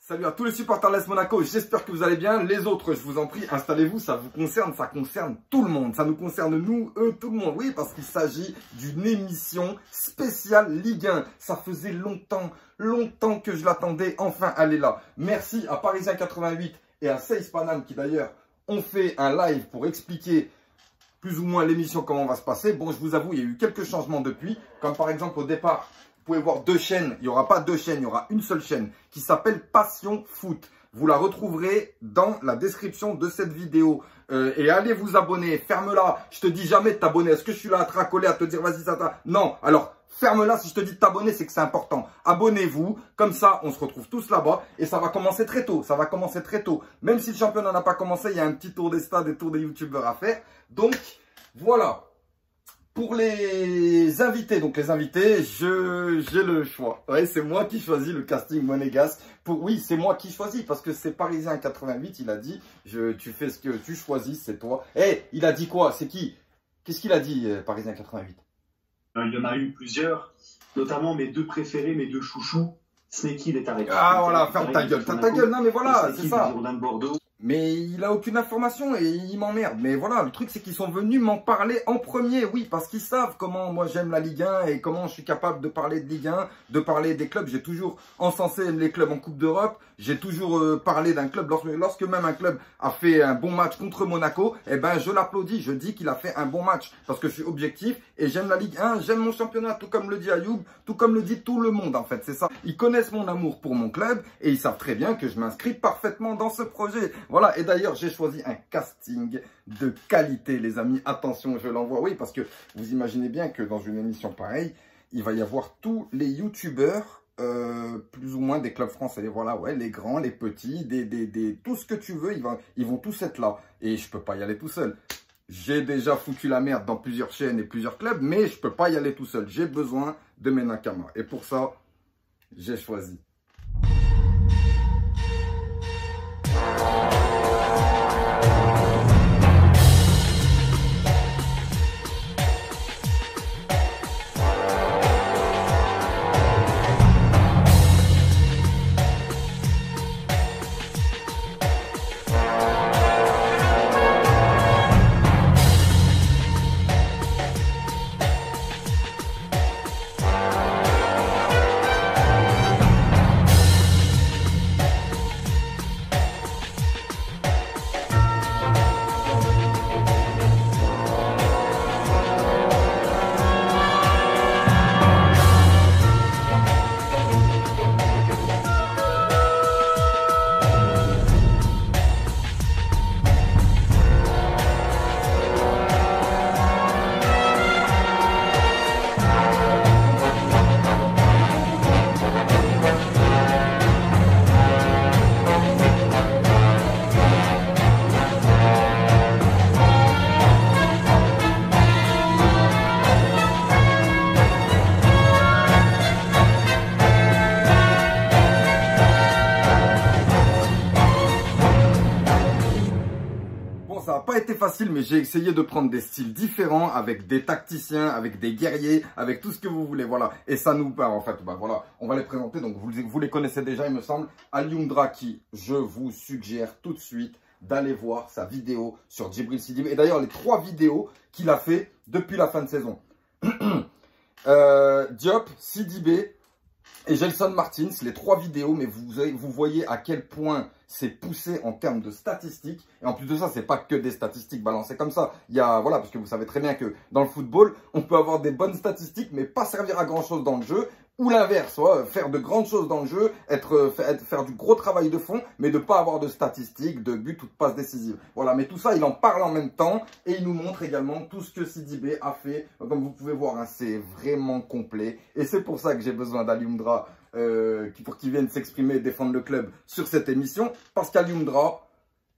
Salut à tous les supporters de l'AS Monaco, j'espère que vous allez bien. Les autres, je vous en prie, installez-vous, ça vous concerne, ça concerne tout le monde. Ça nous concerne nous, eux, tout le monde. Oui, parce qu'il s'agit d'une émission spéciale Ligue 1. Ça faisait longtemps que je l'attendais. Enfin, elle est là. Merci à Parisien 88 et à Seis Panam qui d'ailleurs ont fait un live pour expliquer plus ou moins l'émission, comment va se passer. Bon, je vous avoue, il y a eu quelques changements depuis. Comme par exemple au départ, vous pouvez voir deux chaînes. Il n'y aura pas deux chaînes, il y aura une seule chaîne qui s'appelle Passion Foot. Vous la retrouverez dans la description de cette vidéo. Et allez vous abonner. Ferme-la. Je te dis jamais de t'abonner. Est-ce que je suis là à te racoler, à te dire vas-y ça t'a... Non. Alors, ferme-la. Si je te dis de t'abonner, c'est que c'est important. Abonnez-vous. Comme ça, on se retrouve tous là-bas. Et ça va commencer très tôt. Ça va commencer très tôt. Même si le championnat n'a pas commencé, il y a un petit tour des stades et tour des youtubeurs à faire. Donc, voilà. Pour les invités, j'ai le choix. Ouais, c'est moi qui choisis le casting monégasque. Oui, c'est moi qui choisis parce que c'est Parisien 88, il a dit, tu fais ce que tu choisis, c'est toi. Eh, il a dit quoi? C'est qui? Qu'est-ce qu'il a dit, Parisien 88? Il y en a eu plusieurs, notamment mes deux préférés, mes deux chouchous, Snake et Tarek. Ah voilà, ferme ta gueule, non mais voilà, c'est ça. Bordeaux. Mais il a aucune information et il m'emmerde. Mais voilà, le truc c'est qu'ils sont venus m'en parler en premier. Oui, parce qu'ils savent comment moi j'aime la Ligue 1 et comment je suis capable de parler de Ligue 1, de parler des clubs. J'ai toujours encensé les clubs en Coupe d'Europe. J'ai toujours parlé d'un club. Lorsque même un club a fait un bon match contre Monaco, eh ben je l'applaudis. Je dis qu'il a fait un bon match parce que je suis objectif et j'aime la Ligue 1, j'aime mon championnat, tout comme le dit Ayoub, tout comme le dit tout le monde en fait. C'est ça. Ils connaissent mon amour pour mon club et ils savent très bien que je m'inscris parfaitement dans ce projet. Voilà, et d'ailleurs, j'ai choisi un casting de qualité, les amis. Attention, je l'envoie. Oui, parce que vous imaginez bien que dans une émission pareille, il va y avoir tous les youtubeurs, plus ou moins des clubs français. Voilà, ouais, les grands, les petits, tout ce que tu veux, ils vont tous être là. Et je peux pas y aller tout seul. J'ai déjà foutu la merde dans plusieurs chaînes et plusieurs clubs, mais je peux pas y aller tout seul. J'ai besoin de mes nakamas. Et pour ça, j'ai choisi. Ça n'a pas été facile, mais j'ai essayé de prendre des styles différents avec des tacticiens, avec des guerriers, avec tout ce que vous voulez. Voilà. Et ça nous parle, en fait. Bah, voilà. On va les présenter. Donc, vous les connaissez déjà, il me semble. Alioum Draki, je vous suggère tout de suite d'aller voir sa vidéo sur Djibril Sidibé. Et d'ailleurs, les 3 vidéos qu'il a fait depuis la fin de saison. Diop, Sidibé et Gelson Martins, les 3 vidéos, mais vous voyez à quel point c'est poussé en termes de statistiques. Et en plus de ça, c'est pas que des statistiques balancées comme ça. Il y a, voilà, parce que vous savez très bien que dans le football, on peut avoir des bonnes statistiques, mais pas servir à grand chose dans le jeu. Ou l'inverse, faire de grandes choses dans le jeu, faire du gros travail de fond, mais de pas avoir de statistiques, de buts ou de passes décisives. Voilà, mais tout ça, il en parle en même temps et il nous montre également tout ce que Sidibé a fait. Comme vous pouvez voir, hein, c'est vraiment complet. Et c'est pour ça que j'ai besoin d'Alioum Dra pour qu'il vienne s'exprimer et défendre le club sur cette émission. Parce qu'Alioum Dra,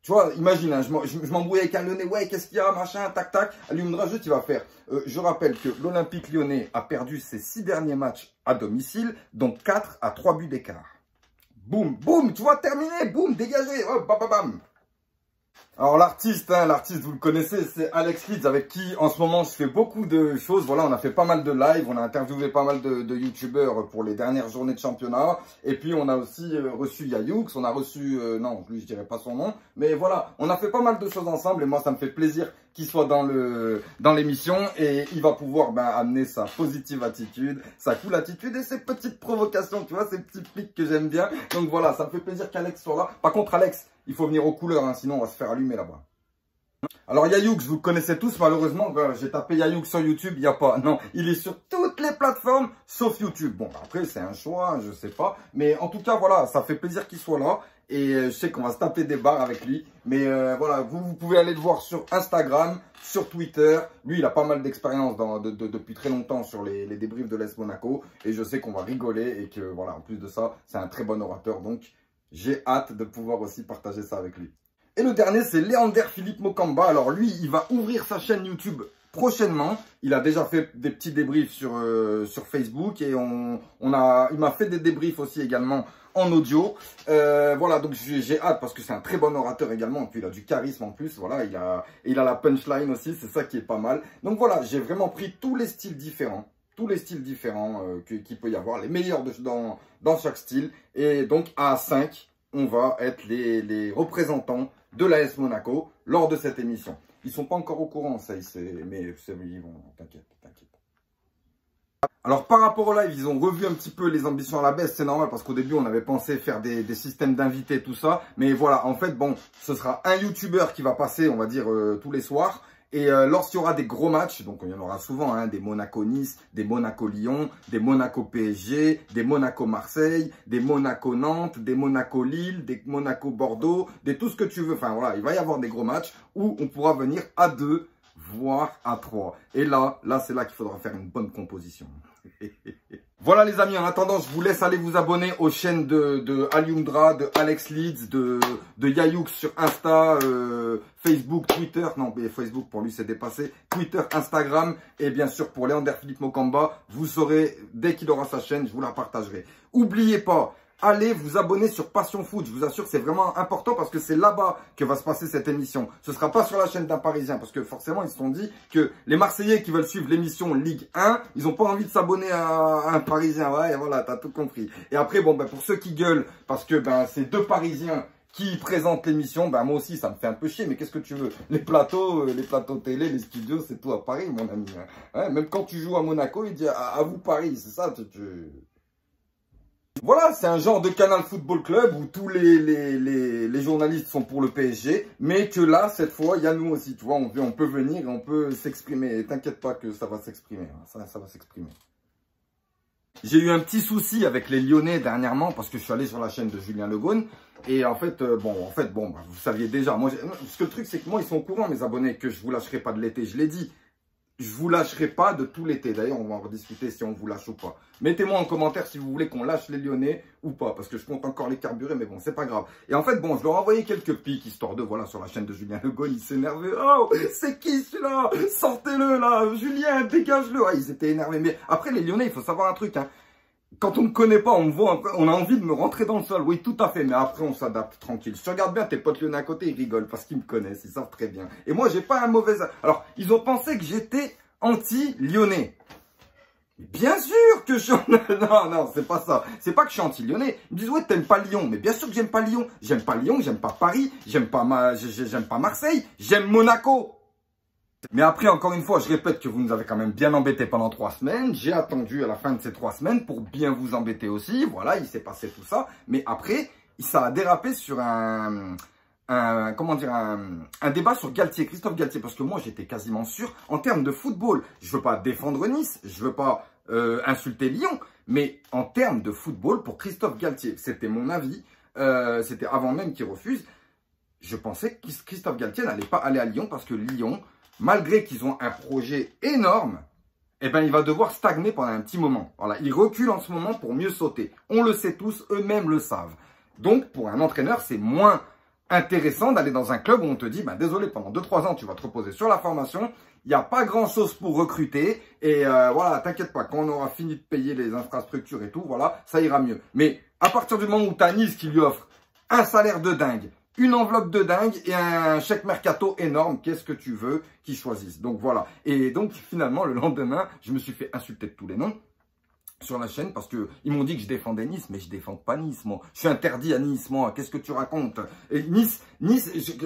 tu vois, imagine, hein, je m'embrouille avec un Lyonnais, ouais, qu'est-ce qu'il y a, machin, tac, tac. Alioum Dra, juste, il va faire. Je rappelle que l'Olympique Lyonnais a perdu ses 6 derniers matchs à domicile, dont 4 à 3 buts d'écart. Boum, boum, tu vois, terminé, boum, dégagé, oh, bam, bam, bam. Alors l'artiste, vous le connaissez, c'est Alex Leeds avec qui en ce moment je fais beaucoup de choses. Voilà, on a fait pas mal de live, on a interviewé pas mal de youtubeurs pour les dernières journées de championnat. Et puis on a aussi reçu Yayoux, on a reçu, non, lui je dirais pas son nom. Mais voilà, on a fait pas mal de choses ensemble et moi ça me fait plaisir qu'il soit dans l'émission. Et il va pouvoir amener sa positive attitude, sa cool attitude et ses petites provocations, tu vois, ces petits pics que j'aime bien. Donc voilà, ça me fait plaisir qu'Alex soit là. Par contre Alex, il faut venir aux couleurs, hein, sinon on va se faire allumer là-bas. Alors Yayoux, vous le connaissez tous, malheureusement, j'ai tapé Yayoux sur YouTube, il n'y a pas. Non, il est sur toutes les plateformes, sauf YouTube. Bon, après, c'est un choix, je sais pas. Mais en tout cas, voilà, ça fait plaisir qu'il soit là. Et je sais qu'on va se taper des barres avec lui. Mais voilà, vous pouvez aller le voir sur Instagram, sur Twitter. Lui, il a pas mal d'expérience depuis très longtemps sur les débriefs de l'AS Monaco. Et je sais qu'on va rigoler et que, voilà, en plus de ça, c'est un très bon orateur. Donc, j'ai hâte de pouvoir aussi partager ça avec lui. Et le dernier, c'est Léander Philippe Mokamba. Alors lui, il va ouvrir sa chaîne YouTube prochainement. Il a déjà fait des petits débriefs sur Facebook et il m'a fait des débriefs aussi également en audio. Voilà, donc j'ai hâte parce que c'est un très bon orateur également. Et puis il a du charisme en plus. Voilà, il a la punchline aussi. C'est ça qui est pas mal. Donc voilà, j'ai vraiment pris tous les styles différents. Tous les styles différents qu'il peut y avoir, les meilleurs dans chaque style. Et donc à 5, on va être les représentants de l'AS Monaco lors de cette émission. Ils sont pas encore au courant, ça, mais ils vont, t'inquiète. Alors par rapport au live, ils ont revu un petit peu les ambitions à la baisse, c'est normal parce qu'au début on avait pensé faire des systèmes d'invités, tout ça. Mais voilà, en fait, bon, ce sera un YouTuber qui va passer, on va dire, tous les soirs. Et lorsqu'il y aura des gros matchs, donc il y en aura souvent, hein, des Monaco-Nice, des Monaco-Lyon, des Monaco-PSG, des Monaco-Marseille, des Monaco-Nantes, des Monaco-Lille, des Monaco-Bordeaux, des tout ce que tu veux. Enfin voilà, il va y avoir des gros matchs où on pourra venir à 2, voire à 3. Et là c'est là qu'il faudra faire une bonne composition. Voilà les amis, en attendant, je vous laisse aller vous abonner aux chaînes de Aliumdra, de Alex Leeds, de Yayoux sur Insta, Facebook, Twitter. Non, mais Facebook pour lui c'est dépassé. Twitter, Instagram et bien sûr pour Léander Philippe Mokamba, vous saurez dès qu'il aura sa chaîne, je vous la partagerai. Oubliez pas, allez vous abonner sur Passion Foot. Je vous assure, c'est vraiment important parce que c'est là-bas que va se passer cette émission. Ce sera pas sur la chaîne d'un Parisien parce que forcément, ils se sont dit que les Marseillais qui veulent suivre l'émission Ligue 1, ils n'ont pas envie de s'abonner à un Parisien. Ouais, voilà, t'as tout compris. Et après, bon, pour ceux qui gueulent parce que c'est 2 Parisiens qui présentent l'émission, moi aussi, ça me fait un peu chier. Mais qu'est-ce que tu veux? Les plateaux télé, les studios, c'est tout à Paris, mon ami. Hein, même quand tu joues à Monaco, il dit à vous Paris, c'est ça, Voilà, c'est un genre de Canal Football Club où tous les journalistes sont pour le PSG, mais que là, cette fois, il y a nous aussi, tu vois, on peut venir et on peut s'exprimer. Et t'inquiète pas que ça va s'exprimer, hein, ça va s'exprimer. J'ai eu un petit souci avec les Lyonnais dernièrement parce que je suis allé sur la chaîne de Julien Le Guen. Et en fait, vous saviez déjà. Moi, parce que le truc, c'est que moi, ils sont au courant, mes abonnés, que je vous lâcherai pas de l'été. Je l'ai dit. Je vous lâcherai pas de tout l'été. D'ailleurs, on va en rediscuter si on vous lâche ou pas. Mettez-moi en commentaire si vous voulez qu'on lâche les Lyonnais ou pas. Parce que je compte encore les carburer, mais bon, c'est pas grave. Et en fait, bon, je leur ai envoyé quelques pics, histoire de, voilà, sur la chaîne de Julien Le Guen, ils s'énervaient. Oh, c'est qui celui-là? Sortez-le, là. Julien, dégage-le. Ah, ils étaient énervés. Mais après, les Lyonnais, il faut savoir un truc, hein. Quand on ne connaît pas, on me voit, on a envie de me rentrer dans le sol. Oui, tout à fait. Mais après, on s'adapte tranquille. Si tu regardes bien tes potes lyonnais à côté, ils rigolent parce qu'ils me connaissent. Ils savent très bien. Et moi, j'ai pas un mauvais... Alors, ils ont pensé que j'étais anti-lyonnais. Bien sûr que je suis... Non, c'est pas ça. C'est pas que je suis anti-lyonnais. Ils me disent, ouais, t'aimes pas Lyon. Mais bien sûr que j'aime pas Lyon. J'aime pas Lyon, j'aime pas Paris, j'aime pas Marseille, j'aime Monaco. Mais après, encore une fois, je répète que vous nous avez quand même bien embêté pendant 3 semaines. J'ai attendu à la fin de ces 3 semaines pour bien vous embêter aussi. Voilà, il s'est passé tout ça. Mais après, ça a dérapé sur un débat sur Galtier, Christophe Galtier. Parce que moi, j'étais quasiment sûr, en termes de football, je veux pas défendre Nice, je veux pas insulter Lyon. Mais en termes de football, pour Christophe Galtier, c'était mon avis. C'était avant même qu'il refuse. Je pensais que Christophe Galtier n'allait pas aller à Lyon parce que Lyon... Malgré qu'ils ont un projet énorme, il va devoir stagner pendant un petit moment. Voilà, ils reculent en ce moment pour mieux sauter. On le sait tous, eux-mêmes le savent. Donc, pour un entraîneur, c'est moins intéressant d'aller dans un club où on te dit, désolé, pendant 2-3 ans, tu vas te reposer sur la formation. Il n'y a pas grand-chose pour recruter. Et voilà, t'inquiète pas, quand on aura fini de payer les infrastructures et tout, voilà, ça ira mieux. Mais à partir du moment où tu as Nice qui lui offre un salaire de dingue, une enveloppe de dingue et un chèque mercato énorme. Qu'est-ce que tu veux qu'ils choisissent? Donc voilà. Et donc finalement, le lendemain, je me suis fait insulter de tous les noms sur la chaîne parce que ils m'ont dit que je défendais Nice, mais je défends pas Nice, moi. Je suis interdit à Nice, moi. Qu'est-ce que tu racontes? Et Nice,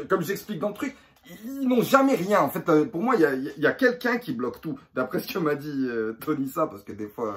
comme j'explique dans le truc, ils n'ont jamais rien. En fait, pour moi, il y a quelqu'un qui bloque tout. D'après ce que m'a dit Tony ça, parce que des fois,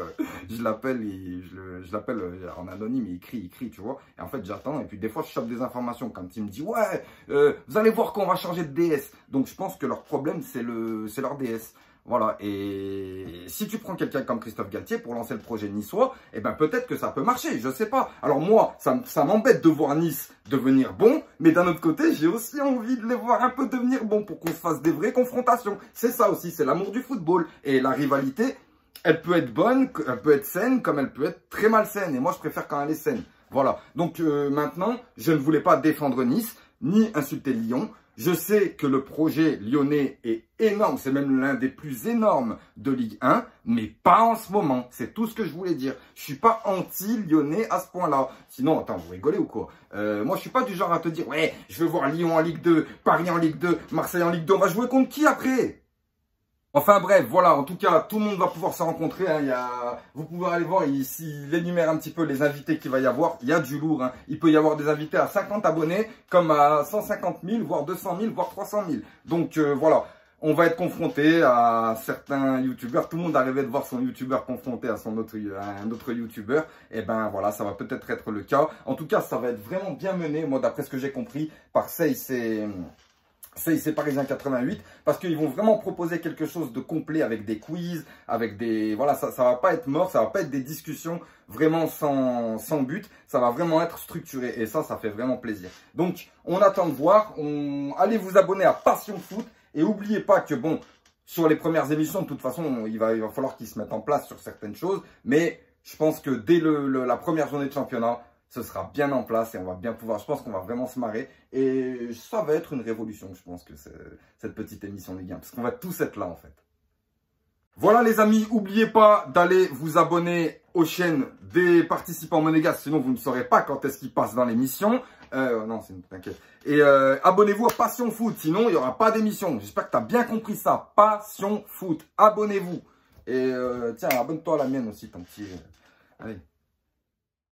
je l'appelle je l'appelle en anonyme, il crie, tu vois. Et en fait, j'attends. Et puis des fois, je chope des informations quand il me dit, ouais, vous allez voir qu'on va changer de DS. Donc, je pense que leur problème, c'est leur DS. Voilà, et si tu prends quelqu'un comme Christophe Galtier pour lancer le projet niçois, eh ben peut-être que ça peut marcher, je sais pas. Alors moi, ça m'embête de voir Nice devenir bon, mais d'un autre côté, j'ai aussi envie de les voir un peu devenir bons pour qu'on se fasse des vraies confrontations. C'est ça aussi, c'est l'amour du football. Et la rivalité, elle peut être bonne, elle peut être saine, comme elle peut être très malsaine. Et moi, je préfère quand elle est saine. Voilà, donc maintenant, je ne voulais pas défendre Nice, ni insulter Lyon. Je sais que le projet lyonnais est énorme, c'est même l'un des plus énormes de Ligue 1, mais pas en ce moment. C'est tout ce que je voulais dire. Je suis pas anti-lyonnais à ce point-là. Sinon, attends, vous rigolez ou quoi? Moi, je suis pas du genre à te dire, ouais, je veux voir Lyon en Ligue 2, Paris en Ligue 2, Marseille en Ligue 2. On va jouer contre qui après? Enfin bref, voilà, en tout cas, tout le monde va pouvoir se rencontrer. Hein. Vous pouvez aller voir ici, il énumère un petit peu les invités qu'il va y avoir. Il y a du lourd. Hein. Il peut y avoir des invités à 50 abonnés, comme à 150 000, voire 200 000, voire 300 000. Donc voilà, on va être confronté à certains youtubeurs. Tout le monde a rêvé de voir son youtubeur confronté à un autre youtubeur. Et ben voilà, ça va peut-être être le cas. En tout cas, ça va être vraiment bien mené. Moi, d'après ce que j'ai compris, par c'est Parisien 88 parce qu'ils vont vraiment proposer quelque chose de complet avec des quiz, avec des... Voilà, ça va pas être mort, ça va pas être des discussions vraiment sans but. Ça va vraiment être structuré et ça fait vraiment plaisir. Donc, on attend de voir. Allez vous abonner à Passion Foot et n'oubliez pas que, bon, sur les premières émissions, de toute façon, il va falloir qu'ils se mettent en place sur certaines choses. Mais je pense que dès la première journée de championnat, ce sera bien en place et on va bien pouvoir, je pense qu'on va vraiment se marrer. Et ça va être une révolution, je pense que cette petite émission Ligue 1, parce qu'on va tous être là en fait. Voilà les amis, n'oubliez pas d'aller vous abonner aux chaînes des participants monégasques, sinon vous ne saurez pas quand est-ce qu'ils passent dans l'émission. Non, t'inquiète. Et abonnez-vous à Passion Foot, sinon il n'y aura pas d'émission. J'espère que tu as bien compris ça. Passion Foot, abonnez-vous. Et tiens, abonne-toi à la mienne aussi, ton petit... Allez.